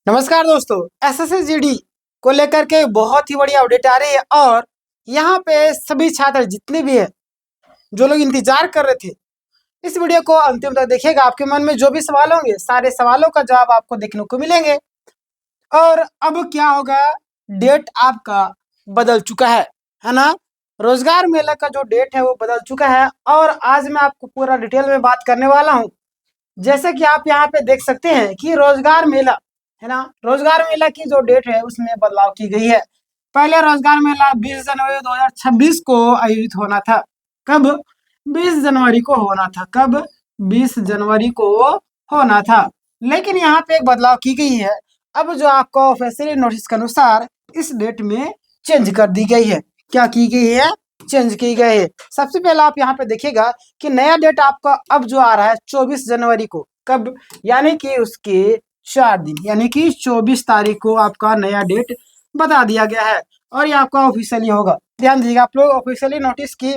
नमस्कार दोस्तों, SSC GD को लेकर के बहुत ही बड़ी अपडेट आ रही है और यहाँ पे सभी छात्र जितने भी हैं जो लोग इंतजार कर रहे थे, इस वीडियो को अंतिम तक देखिएगा। आपके मन में जो भी सवाल होंगे सारे सवालों का जवाब आपको देखने को मिलेंगे। और अब क्या होगा, डेट आपका बदल चुका है ना। रोजगार मेला का जो डेट है वो बदल चुका है और आज मैं आपको पूरा डिटेल में बात करने वाला हूँ। जैसे कि आप यहाँ पे देख सकते हैं कि रोजगार मेला है ना, रोजगार मेला की जो डेट है उसमें बदलाव की गई है। पहले रोजगार मेला 20 जनवरी 2026 को आयोजित होना था। कब? 20 जनवरी को होना था। कब? 20 जनवरी को होना था। लेकिन यहाँ पे एक बदलाव की गई है। अब जो आपको ऑफिशियली नोटिस के अनुसार इस डेट में चेंज कर दी गई है। क्या की गई है? चेंज की गई है। सबसे पहले आप यहाँ पे देखिएगा कि नया डेट आपका अब जो आ रहा है 24 जनवरी को। कब? यानी कि उसके 4 दिन, यानी कि 24 तारीख को आपका नया डेट बता दिया गया है और ये आपका ऑफिशियली होगा। ध्यान दीजिएगा आप लोग, ऑफिशियली नोटिस की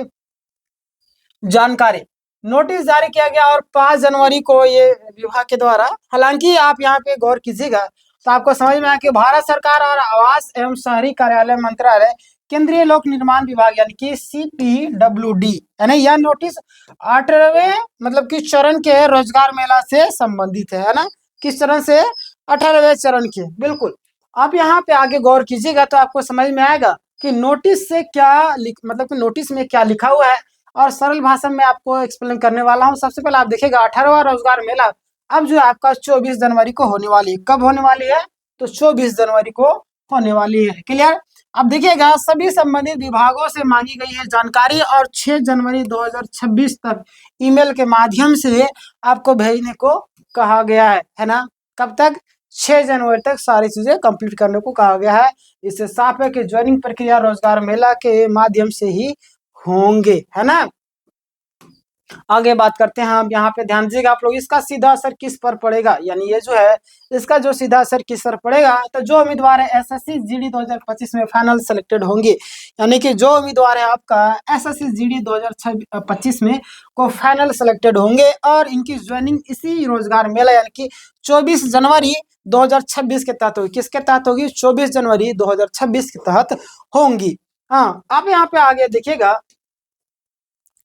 जानकारी, नोटिस जारी किया गया और 5 जनवरी को ये विभाग के द्वारा। हालांकि आप यहाँ पे गौर कीजिएगा तो आपको समझ में आया कि भारत सरकार और आवास एवं शहरी कार्यालय मंत्रालय केंद्रीय लोक निर्माण विभाग यानी कि CPWD यानी यह नोटिस 18वें मतलब कि चरण के रोजगार मेला से संबंधित है ना। किस चरण से? 18वें चरण के। बिल्कुल, आप यहाँ पे आगे गौर कीजिएगा तो आपको समझ में आएगा कि नोटिस से क्या मतलब कि नोटिस में क्या लिखा हुआ है और सरल भाषा में आपको एक्सप्लेन करने वाला हूँ। सबसे पहले आप देखिएगा 18वां रोजगार मेला अब जो आपका 24 जनवरी को होने वाली है। कब होने वाली है? तो 24 जनवरी को होने वाली है। क्लियर? अब देखिएगा सभी संबंधित विभागों से मांगी गई है जानकारी और 6 जनवरी 2026 तक ईमेल के माध्यम से आपको भेजने को कहा गया है ना। कब तक? 6 जनवरी तक सारी चीजें कंप्लीट करने को कहा गया है। इससे साफ है कि ज्वाइनिंग प्रक्रिया रोजगार मेला के माध्यम से ही होंगे, है ना। आगे बात करते हैं हम। यहाँ पे ध्यान दीजिएगा आप लोग, इसका सीधा असर किस पर पड़ेगा, यानी ये जो है इसका जो सीधा असर किस पर पड़ेगा। तो जो उम्मीदवार है एसएससी जीडी 2025 में फाइनल सेलेक्टेड होंगे, यानी कि जो उम्मीदवार है आपका एसएससी जीडी 2025 में को फाइनल सेलेक्टेड होंगे और इनकी ज्वाइनिंग इसी रोजगार मेला यानी कि 24 जनवरी 2026 के तहत होगी। किसके तहत होगी? 24 जनवरी 2026 के तहत होंगी। हाँ, आप यहाँ पे आगे देखिएगा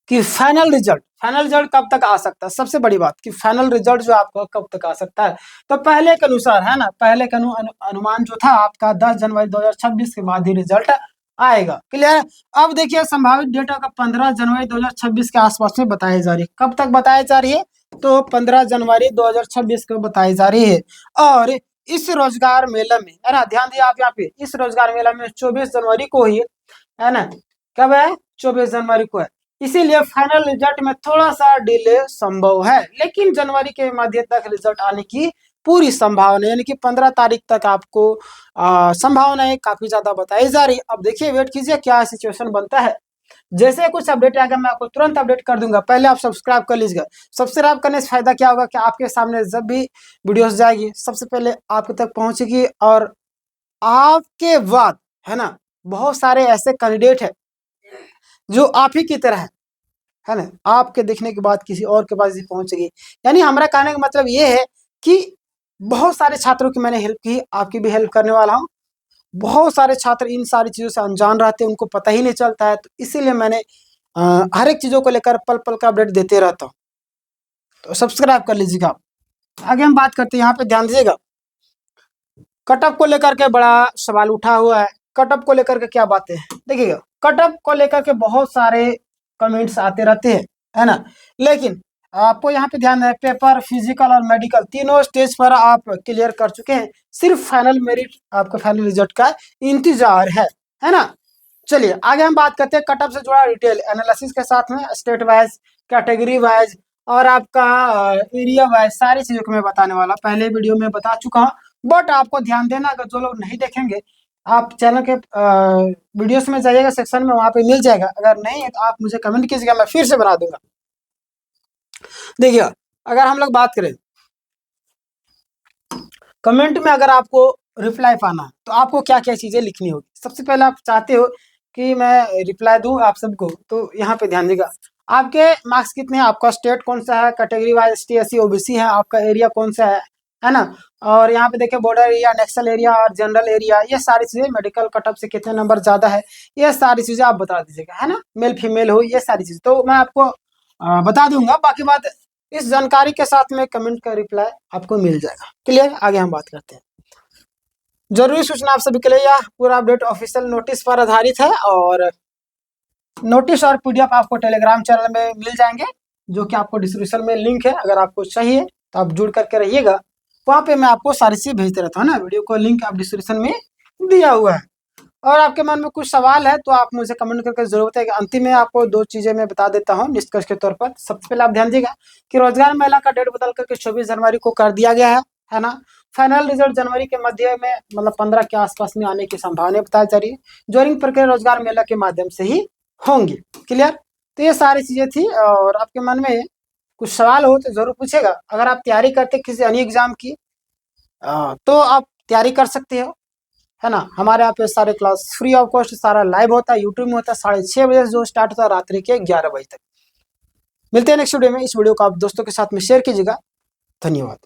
कि फाइनल रिजल्ट कब तक आ सकता है। सबसे बड़ी बात कि फाइनल रिजल्ट जो आपका कब तक आ सकता है, तो पहले के अनुसार है ना, पहले का अनुमान जो था आपका 10 जनवरी 2026 के बाद ही रिजल्ट आएगा। क्लियर? अब देखिए संभावित डेटा का 15 जनवरी 2026 के आसपास में बताई जा रही है। कब तक बताई जा रही है? तो 15 जनवरी 2026 को बताई जा रही है। और इस रोजगार मेला में है ना, ध्यान दिया आप यहाँ पे, इस रोजगार मेला में 24 जनवरी को ही है ना। कब है? 24 जनवरी को है। इसीलिए फाइनल रिजल्ट में थोड़ा सा डिले संभव है, लेकिन जनवरी के मध्य तक रिजल्ट आने की पूरी संभावना यानी कि 15 तारीख तक आपको संभावनाएं काफी ज्यादा बताई जा रही। अब देखिए, वेट कीजिए क्या सिचुएशन बनता है। जैसे कुछ अपडेट आएगा मैं आपको तुरंत अपडेट कर दूंगा। पहले आप सब्सक्राइब कर लीजिएगा। सब्सक्राइब करने से फायदा क्या होगा कि आपके सामने जब भी वीडियोस जाएगी सबसे पहले आपके तक पहुंचेगी और आपके बाद है ना बहुत सारे ऐसे कैंडिडेट है जो आप ही की तरह है ना, आपके देखने के बाद किसी और के पास ही पहुंचेगी। यानी हमारा कहने का मतलब ये है कि बहुत सारे छात्रों की मैंने हेल्प की, आपकी भी हेल्प करने वाला हूँ। बहुत सारे छात्र इन सारी चीजों से अनजान रहते हैं, उनको पता ही नहीं चलता है, तो इसीलिए मैंने हर एक चीजों को लेकर पल पल का अपडेट देते रहता हूँ। तो सब्सक्राइब कर लीजिएगा आप। आगे हम बात करते हैं, यहाँ पे ध्यान दीजिएगा कटअप को लेकर के बड़ा सवाल उठा हुआ है। कटअप को लेकर के क्या बातें हैं देखिएगा। कटअप को लेकर के बहुत सारे कमेंट्स आते रहते हैं, है ना। लेकिन आपको यहाँ पे ध्यान है, पेपर, फिजिकल और मेडिकल तीनों स्टेज पर आप क्लियर कर चुके हैं। सिर्फ फाइनल मेरिट, आपका फाइनल रिजल्ट का इंतजार है ना। चलिए आगे हम बात करते हैं कटअप से जुड़ा डिटेल एनालिसिस के साथ में, स्टेट वाइज, कैटेगरी वाइज और आपका एरिया वाइज सारी चीजों को मैं बताने वाला। पहले वीडियो में बता चुका हूँ, बट आपको ध्यान देना, अगर जो लोग नहीं देखेंगे आप चैनल के वीडियोस में जाइएगा, सेक्शन में वहां पे मिल जाएगा। अगर नहीं है तो आप मुझे कमेंट कीजिएगा, मैं फिर से बना दूंगा। देखिए अगर हम लोग बात करें कमेंट में, अगर आपको रिप्लाई पाना है तो आपको क्या क्या चीजें लिखनी होगी। सबसे पहले आप चाहते हो कि मैं रिप्लाई दूं आप सबको, तो यहाँ पे ध्यान दीजिएगा आपके मार्क्स कितने हैं, आपका स्टेट कौन सा है, category wise ST SC OBC है, आपका एरिया कौन सा है, है ना। और यहाँ पे देखिए बॉर्डर एरिया, नेक्सल एरिया और जनरल एरिया, ये सारी चीजें, मेडिकल कटअप से कितने नंबर ज्यादा है, ये सारी चीजें आप बता दीजिएगा, है ना। मेल फीमेल हो, ये सारी चीज तो मैं आपको बता दूंगा। बाकी बात इस जानकारी के साथ में कमेंट का रिप्लाई आपको मिल जाएगा। क्लियर, आगे हम बात करते हैं। जरूरी सूचना आप सभी के लिए, यह पूरा अपडेट ऑफिशियल नोटिस पर आधारित है और नोटिस और पीडीएफ आपको टेलीग्राम चैनल में मिल जाएंगे, जो कि आपको डिस्क्रिप्शन में लिंक है। अगर आपको चाहिए तो आप जुड़ करके रहिएगा, वहाँ पे मैं आपको सारी चीज़ भेजते रहता हूँ ना। वीडियो को लिंक आप डिस्क्रिप्शन में दिया हुआ है। और आपके मन में कुछ सवाल है तो आप मुझे कमेंट करके जरूर बताइएगा। अंतिम में आपको 2 चीज़ें मैं बता देता हूँ निष्कर्ष के तौर पर। सबसे पहले आप ध्यान दीजिएगा कि रोजगार मेला का डेट बदल करके 24 जनवरी को कर दिया गया है ना। फाइनल रिजल्ट जनवरी के मध्य में, मतलब 15 के आसपास में आने की संभावना बताई जा रही है। ज्वाइनिंग प्रक्रिया रोजगार मेला के माध्यम से ही होंगी। क्लियर, तो ये सारी चीजें थी। और आपके मन में कुछ सवाल हो तो जरूर पूछेगा। अगर आप तैयारी करते किसी अन्य एग्जाम की तो आप तैयारी कर सकते हो, है ना। हमारे यहाँ पे सारे क्लास फ्री ऑफ कॉस्ट सारा लाइव होता है, यूट्यूब में होता है 6:30 बजे से जो स्टार्ट होता है रात्रि के 11 बजे तक। मिलते हैं नेक्स्ट वीडियो में। इस वीडियो को आप दोस्तों के साथ में शेयर कीजिएगा। धन्यवाद।